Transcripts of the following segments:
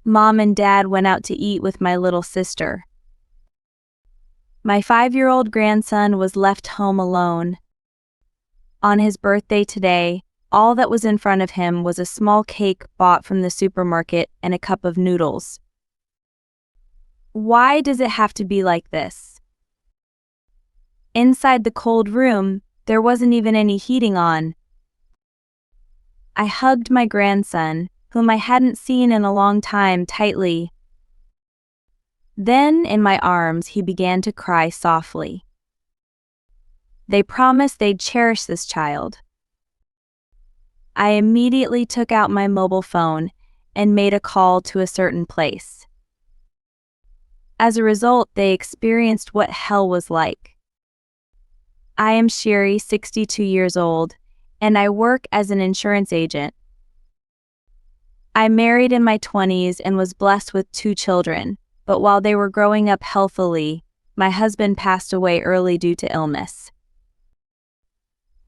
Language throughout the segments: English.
Mom and Dad went out to eat with my little sister. My 5-year-old grandson was left home alone. On his birthday today, all that was in front of him was a small cake bought from the supermarket and a cup of noodles. Why does it have to be like this? Inside the cold room, there wasn't even any heating on. I hugged my grandson, whom I hadn't seen in a long time, tightly. Then, in my arms, he began to cry softly. They promised they'd cherish this child. I immediately took out my mobile phone and made a call to a certain place. As a result, they experienced what hell was like. I am Sherry, 62 years old, and I work as an insurance agent. I married in my 20s and was blessed with 2 children, but while they were growing up healthily, my husband passed away early due to illness.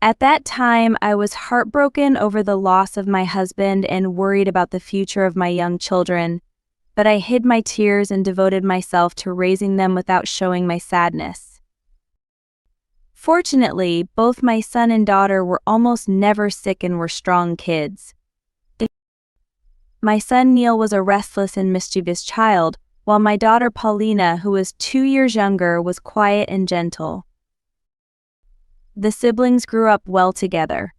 At that time, I was heartbroken over the loss of my husband and worried about the future of my young children, but I hid my tears and devoted myself to raising them without showing my sadness. Fortunately, both my son and daughter were almost never sick and were strong kids. My son Neil was a restless and mischievous child, while my daughter Paulina, who was 2 years younger, was quiet and gentle. The siblings grew up well together.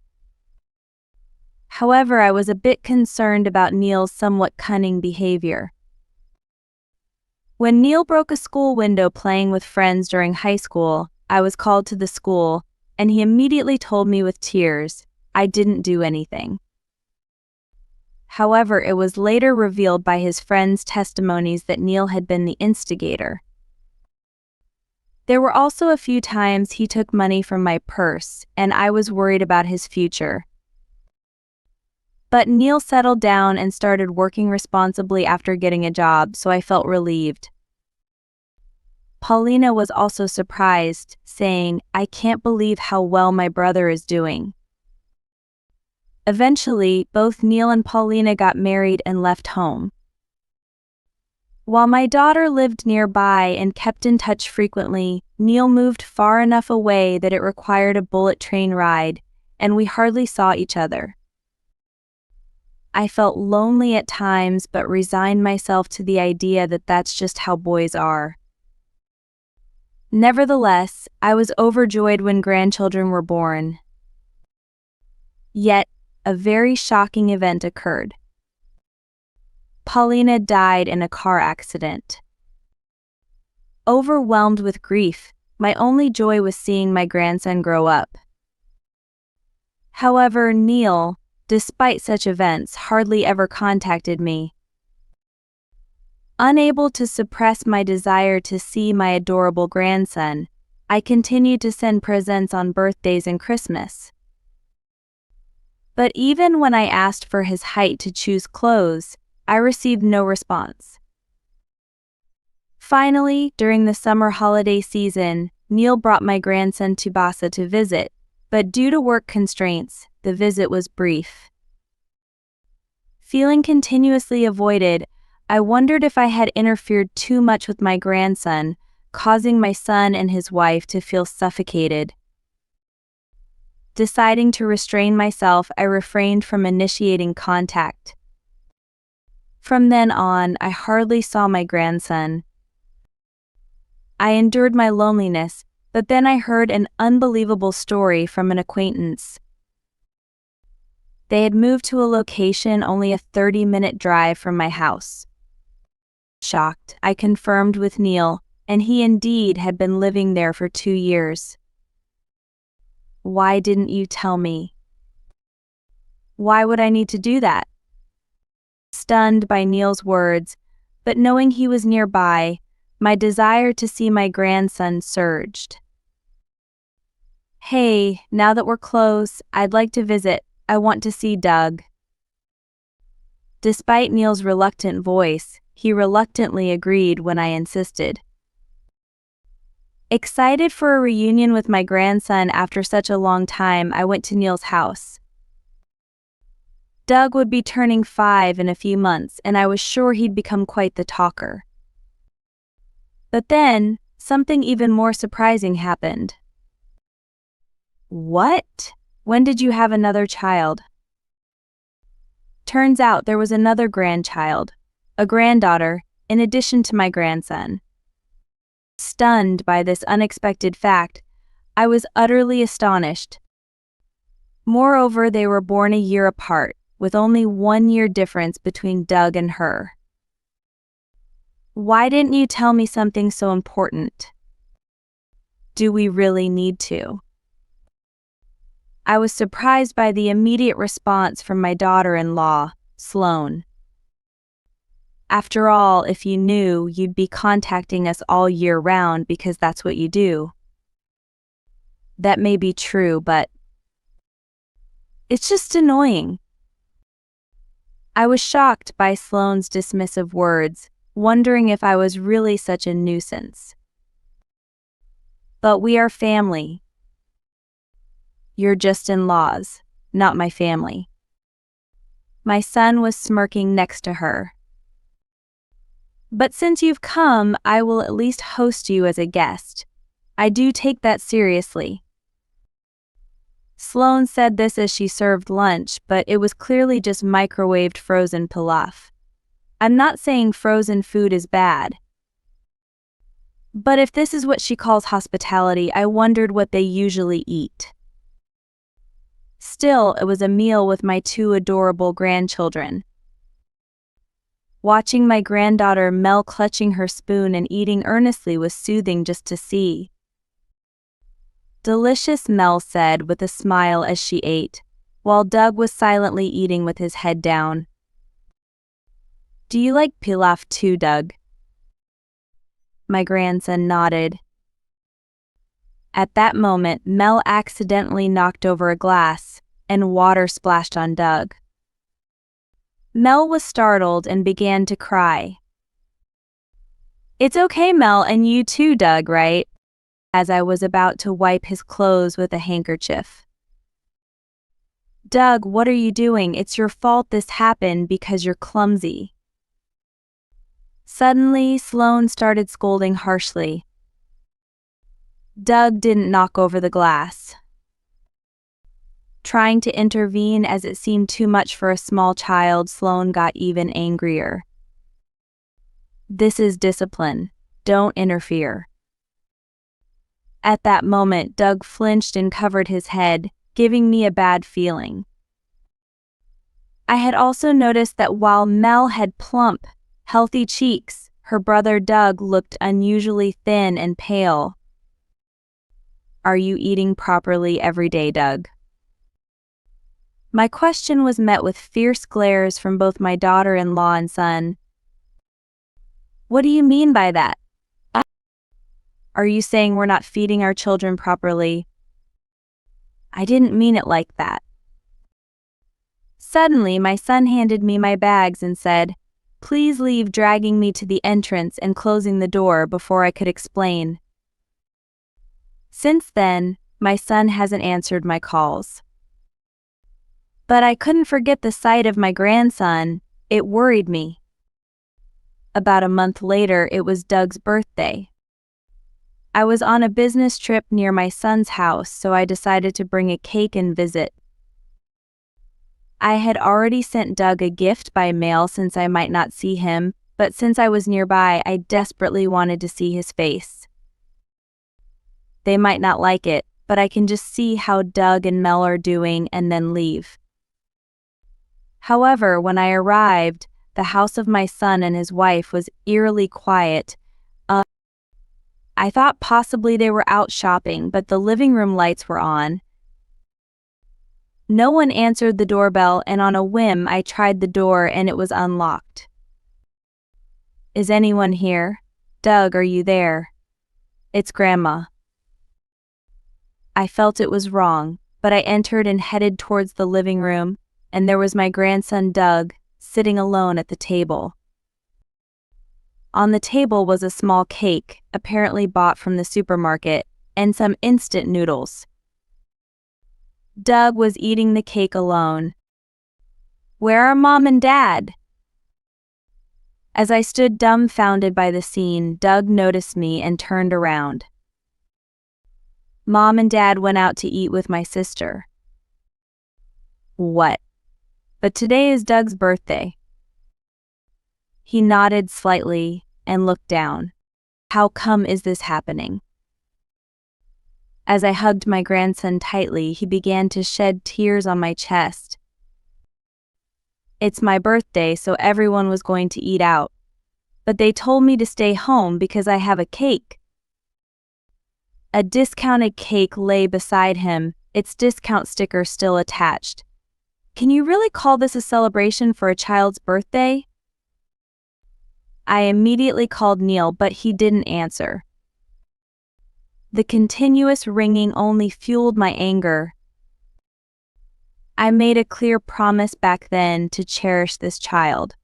However, I was a bit concerned about Neil's somewhat cunning behavior. When Neil broke a school window playing with friends during high school, I was called to the school, and he immediately told me with tears, I didn't do anything. However, it was later revealed by his friends' testimonies that Neil had been the instigator. There were also a few times he took money from my purse, and I was worried about his future. But Neil settled down and started working responsibly after getting a job, so I felt relieved. Paulina was also surprised, saying, I can't believe how well my brother is doing. Eventually, both Neil and Paulina got married and left home. While my daughter lived nearby and kept in touch frequently, Neil moved far enough away that it required a bullet train ride, and we hardly saw each other. I felt lonely at times but resigned myself to the idea that that's just how boys are. Nevertheless, I was overjoyed when grandchildren were born. Yet, a very shocking event occurred. Paulina died in a car accident. Overwhelmed with grief, my only joy was seeing my grandson grow up. However, Neil, despite such events, hardly ever contacted me. Unable to suppress my desire to see my adorable grandson, I continued to send presents on birthdays and Christmas. But even when I asked for his height to choose clothes, I received no response. Finally, during the summer holiday season, Neil brought my grandson to Basa to visit, but due to work constraints, the visit was brief. Feeling continuously avoided, I wondered if I had interfered too much with my grandson, causing my son and his wife to feel suffocated. Deciding to restrain myself, I refrained from initiating contact. From then on, I hardly saw my grandson. I endured my loneliness, but then I heard an unbelievable story from an acquaintance. They had moved to a location only a 30-minute drive from my house. Shocked, I confirmed with Neil, and he indeed had been living there for 2 years. Why didn't you tell me? Why would I need to do that? Stunned by Neil's words, but knowing he was nearby, my desire to see my grandson surged. Hey, now that we're close, I'd like to visit. I want to see Doug. Despite Neil's reluctant voice, he reluctantly agreed when I insisted. Excited for a reunion with my grandson after such a long time, I went to Neil's house. Doug would be turning 5 in a few months, and I was sure he'd become quite the talker. But then, something even more surprising happened. What? When did you have another child? Turns out there was another grandchild, a granddaughter, in addition to my grandson. Stunned by this unexpected fact, I was utterly astonished. Moreover, they were born a year apart, with only 1 year difference between Doug and her. Why didn't you tell me something so important? Do we really need to? I was surprised by the immediate response from my daughter-in-law, Sloane. After all, if you knew, you'd be contacting us all year round because that's what you do. That may be true, but it's just annoying. I was shocked by Sloane's dismissive words, wondering if I was really such a nuisance. But we are family. You're just in-laws, not my family. My son was smirking next to her. But since you've come, I will at least host you as a guest. I do take that seriously. Sloane said this as she served lunch, but it was clearly just microwaved frozen pilaf. I'm not saying frozen food is bad. But if this is what she calls hospitality, I wondered what they usually eat. Still, it was a meal with my 2 adorable grandchildren. Watching my granddaughter Mel clutching her spoon and eating earnestly was soothing just to see. Delicious, Mel said with a smile as she ate, while Doug was silently eating with his head down. Do you like pilaf too, Doug? My grandson nodded. At that moment, Mel accidentally knocked over a glass, and water splashed on Doug. Mel was startled and began to cry. It's okay, Mel, and you too, Doug, right? As I was about to wipe his clothes with a handkerchief. Doug, what are you doing? It's your fault this happened because you're clumsy. Suddenly, Sloane started scolding harshly. Doug didn't knock over the glass. Trying to intervene as it seemed too much for a small child, Sloane got even angrier. This is discipline. Don't interfere. At that moment, Doug flinched and covered his head, giving me a bad feeling. I had also noticed that while Mel had plump, healthy cheeks, her brother Doug looked unusually thin and pale. Are you eating properly every day, Doug? My question was met with fierce glares from both my daughter-in-law and son. What do you mean by that? Are you saying we're not feeding our children properly? I didn't mean it like that. Suddenly, my son handed me my bags and said, Please leave, dragging me to the entrance and closing the door before I could explain. Since then, my son hasn't answered my calls. But I couldn't forget the sight of my grandson. It worried me. About a month later, it was Doug's birthday. I was on a business trip near my son's house, so I decided to bring a cake and visit. I had already sent Doug a gift by mail since I might not see him, but since I was nearby, I desperately wanted to see his face. They might not like it, but I can just see how Doug and Mel are doing and then leave. However, when I arrived, the house of my son and his wife was eerily quiet. I thought possibly they were out shopping, but the living room lights were on. No one answered the doorbell, and on a whim I tried the door and it was unlocked. Is anyone here? Doug, are you there? It's Grandma. I felt it was wrong, but I entered and headed towards the living room, and there was my grandson Doug, sitting alone at the table. On the table was a small cake, apparently bought from the supermarket, and some instant noodles. Doug was eating the cake alone. Where are Mom and Dad? As I stood dumbfounded by the scene, Doug noticed me and turned around. Mom and Dad went out to eat with my sister. What? But today is Doug's birthday. He nodded slightly and looked down. How come is this happening? As I hugged my grandson tightly, he began to shed tears on my chest. It's my birthday, so everyone was going to eat out. But they told me to stay home because I have a cake. A discounted cake lay beside him, its discount sticker still attached. Can you really call this a celebration for a child's birthday? I immediately called Neil, but he didn't answer. The continuous ringing only fueled my anger. I made a clear promise back then to cherish this child.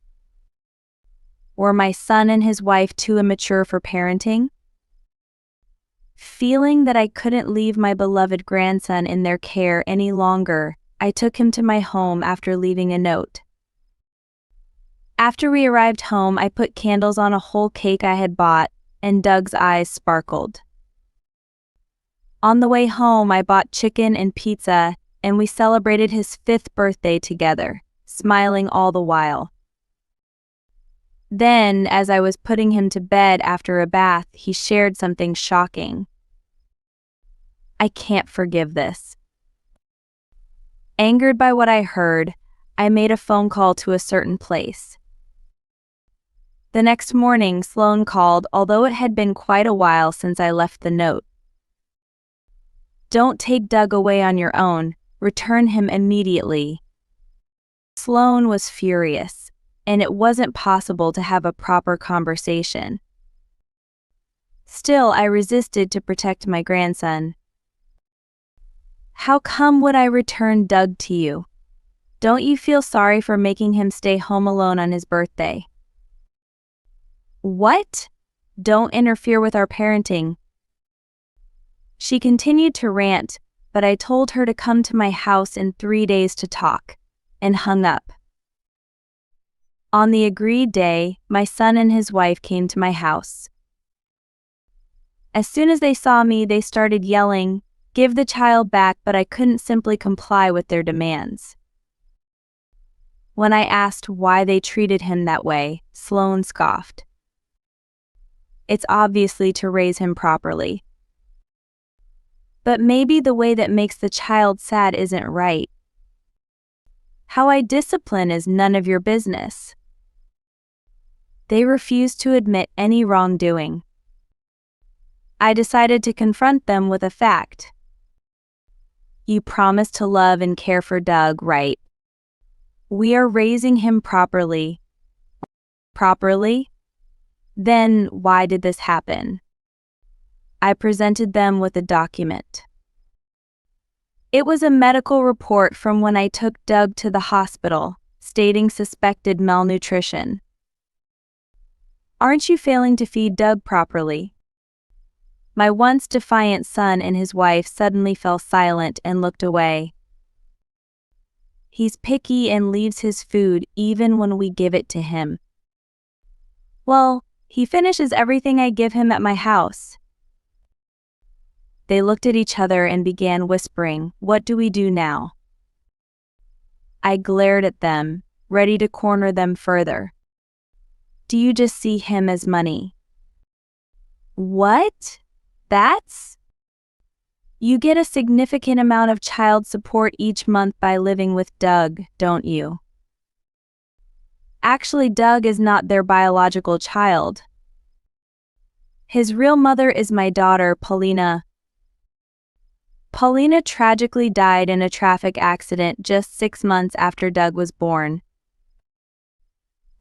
Were my son and his wife too immature for parenting? Feeling that I couldn't leave my beloved grandson in their care any longer, I took him to my home after leaving a note. After we arrived home, I put candles on a whole cake I had bought, and Doug's eyes sparkled. On the way home, I bought chicken and pizza, and we celebrated his 5th birthday together, smiling all the while. Then, as I was putting him to bed after a bath, he shared something shocking. I can't forgive this. Angered by what I heard, I made a phone call to a certain place. The next morning, Sloan called, although it had been quite a while since I left the note. Don't take Doug away on your own, return him immediately. Sloan was furious, and it wasn't possible to have a proper conversation. Still, I resisted to protect my grandson. How come would I return Doug to you? Don't you feel sorry for making him stay home alone on his birthday? What? Don't interfere with our parenting. She continued to rant, but I told her to come to my house in 3 days to talk, and hung up. On the agreed day, my son and his wife came to my house. As soon as they saw me, they started yelling, "Give the child back," but I couldn't simply comply with their demands. When I asked why they treated him that way, Sloan scoffed. It's obviously to raise him properly. But maybe the way that makes the child sad isn't right. How I discipline is none of your business. They refused to admit any wrongdoing. I decided to confront them with a fact. You promised to love and care for Doug, right? We are raising him properly. Properly? Then why did this happen? I presented them with a document. It was a medical report from when I took Doug to the hospital, stating suspected malnutrition. Aren't you failing to feed Doug properly? My once defiant son and his wife suddenly fell silent and looked away. He's picky and leaves his food even when we give it to him. Well, he finishes everything I give him at my house. They looked at each other and began whispering, "What do we do now?" I glared at them, ready to corner them further. Do you just see him as money? What? That's? You get a significant amount of child support each month by living with Doug, don't you? Actually, Doug is not their biological child. His real mother is my daughter, Paulina. Paulina tragically died in a traffic accident just 6 months after Doug was born.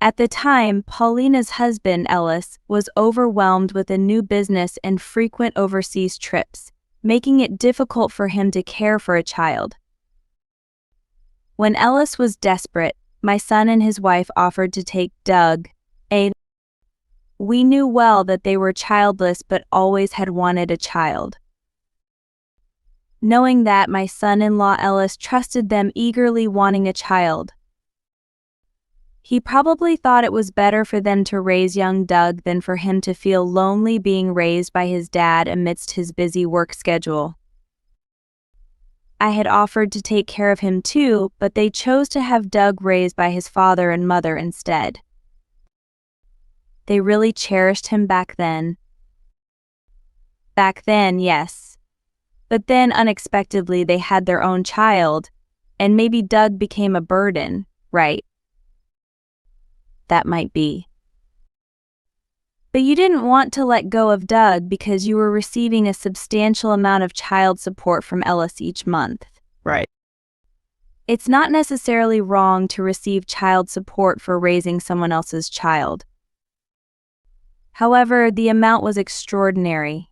At the time, Paulina's husband, Ellis, was overwhelmed with a new business and frequent overseas trips, making it difficult for him to care for a child. When Ellis was desperate, my son and his wife offered to take Doug. We knew well that they were childless but always had wanted a child. Knowing that, my son-in-law Ellis trusted them, eagerly wanting a child. He probably thought it was better for them to raise young Doug than for him to feel lonely being raised by his dad amidst his busy work schedule. I had offered to take care of him too, but they chose to have Doug raised by his father and mother instead. They really cherished him back then. Back then, yes. But then unexpectedly they had their own child, and maybe Doug became a burden, right? That might be. But you didn't want to let go of Doug because you were receiving a substantial amount of child support from Ellis each month. Right. It's not necessarily wrong to receive child support for raising someone else's child. However, the amount was extraordinary.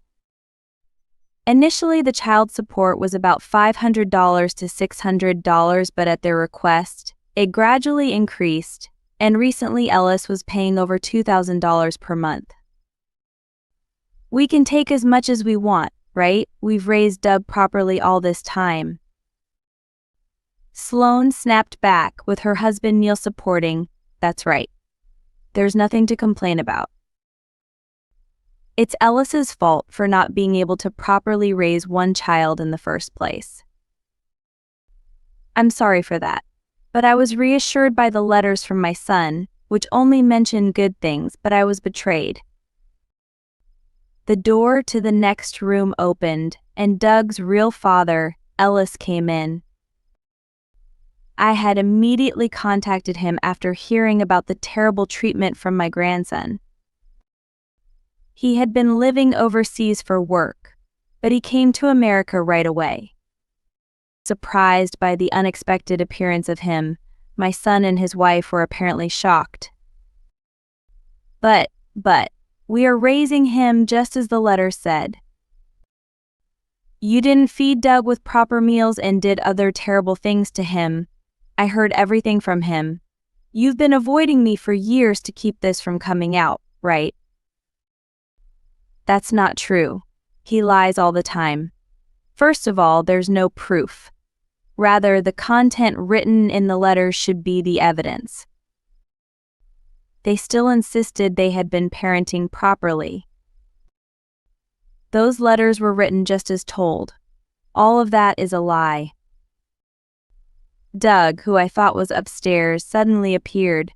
Initially, the child support was about $500 to $600, but at their request, it gradually increased, and recently Ellis was paying over $2,000 per month. We can take as much as we want, right? We've raised Doug properly all this time. Sloane snapped back, with her husband Neil supporting. That's right. There's nothing to complain about. It's Ellis's fault for not being able to properly raise one child in the first place. I'm sorry for that, but I was reassured by the letters from my son, which only mentioned good things, but I was betrayed. The door to the next room opened, and Doug's real father, Ellis, came in. I had immediately contacted him after hearing about the terrible treatment from my grandson. He had been living overseas for work, but he came to America right away. Surprised by the unexpected appearance of him, my son and his wife were apparently shocked. But, we are raising him just as the letter said. You didn't feed Doug with proper meals and did other terrible things to him. I heard everything from him. You've been avoiding me for years to keep this from coming out, right? That's not true. He lies all the time. First of all, there's no proof. Rather, the content written in the letters should be the evidence. They still insisted they had been parenting properly. Those letters were written just as told. All of that is a lie. Doug, who I thought was upstairs, suddenly appeared.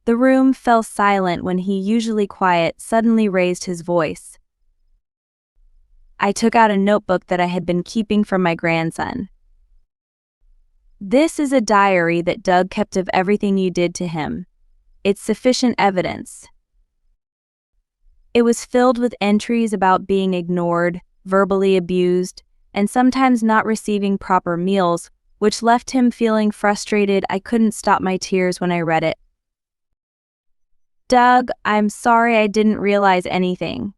The room fell silent when he, usually quiet, suddenly raised his voice. I took out a notebook that I had been keeping from my grandson. This is a diary that Doug kept of everything you did to him. It's sufficient evidence. It was filled with entries about being ignored, verbally abused, and sometimes not receiving proper meals, which left him feeling frustrated. I couldn't stop my tears when I read it. Doug, I'm sorry I didn't realize anything.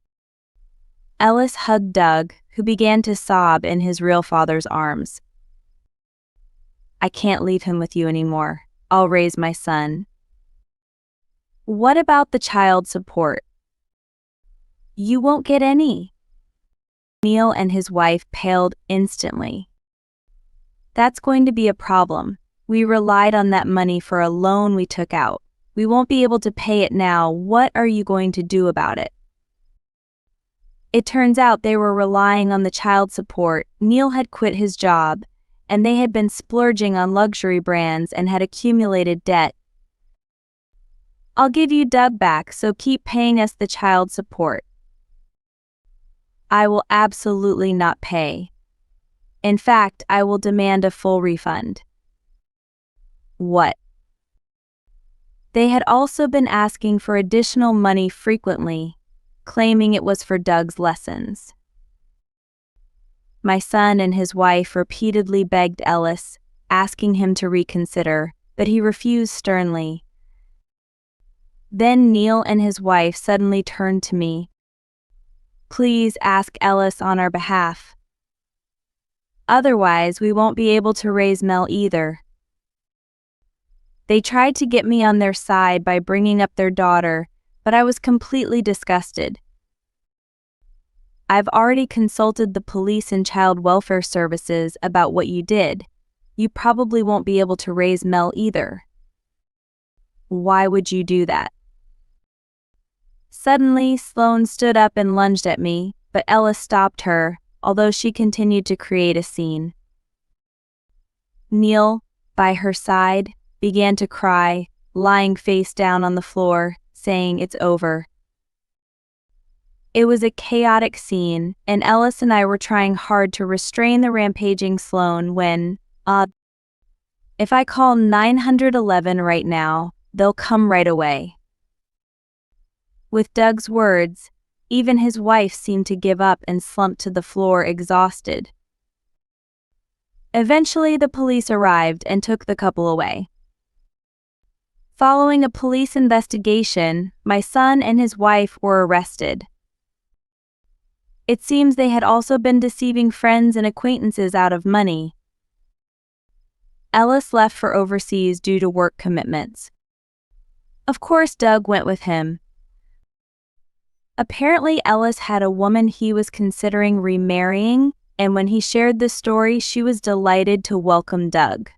Ellis hugged Doug, who began to sob in his real father's arms. I can't leave him with you anymore. I'll raise my son. What about the child support? You won't get any. Neil and his wife paled instantly. That's going to be a problem. We relied on that money for a loan we took out. We won't be able to pay it now. What are you going to do about it? It turns out they were relying on the child support. Neil had quit his job, and they had been splurging on luxury brands and had accumulated debt. I'll give you Doug back, so keep paying us the child support. I will absolutely not pay. In fact, I will demand a full refund. What? They had also been asking for additional money frequently, claiming it was for Doug's lessons. My son and his wife repeatedly begged Ellis, asking him to reconsider, but he refused sternly. Then Neil and his wife suddenly turned to me. Please ask Ellis on our behalf. Otherwise, we won't be able to raise Mel either. They tried to get me on their side by bringing up their daughter, but I was completely disgusted. I've already consulted the police and child welfare services about what you did. You probably won't be able to raise Mel either. Why would you do that? Suddenly, Sloane stood up and lunged at me, but Ellis stopped her, although she continued to create a scene. Neil, by her side, began to cry, lying face down on the floor, saying it's over. It was a chaotic scene, and Ellis and I were trying hard to restrain the rampaging Sloane when, if I call 911 right now, they'll come right away. With Doug's words, even his wife seemed to give up and slumped to the floor exhausted. Eventually, the police arrived and took the couple away. Following a police investigation, my son and his wife were arrested. It seems they had also been deceiving friends and acquaintances out of money. Ellis left for overseas due to work commitments. Of course, Doug went with him. Apparently, Ellis had a woman he was considering remarrying, and when he shared this story, she was delighted to welcome Doug.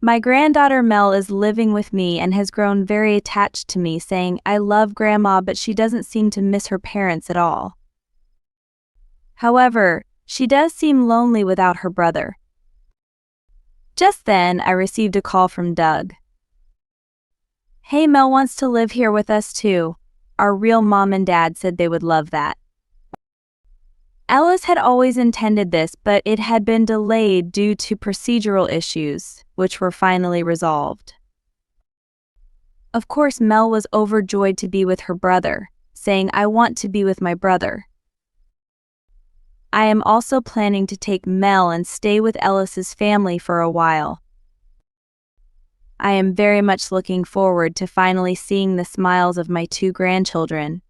My granddaughter Mel is living with me and has grown very attached to me, saying, "I love Grandma, but she doesn't seem to miss her parents at all." However, she does seem lonely without her brother. Just then, I received a call from Doug. "Hey, Mel wants to live here with us too. Our real mom and dad said they would love that." Ellis had always intended this, but it had been delayed due to procedural issues, which were finally resolved. Of course, Mel was overjoyed to be with her brother, saying, "I want to be with my brother." I am also planning to take Mel and stay with Ellis's family for a while. I am very much looking forward to finally seeing the smiles of my two grandchildren.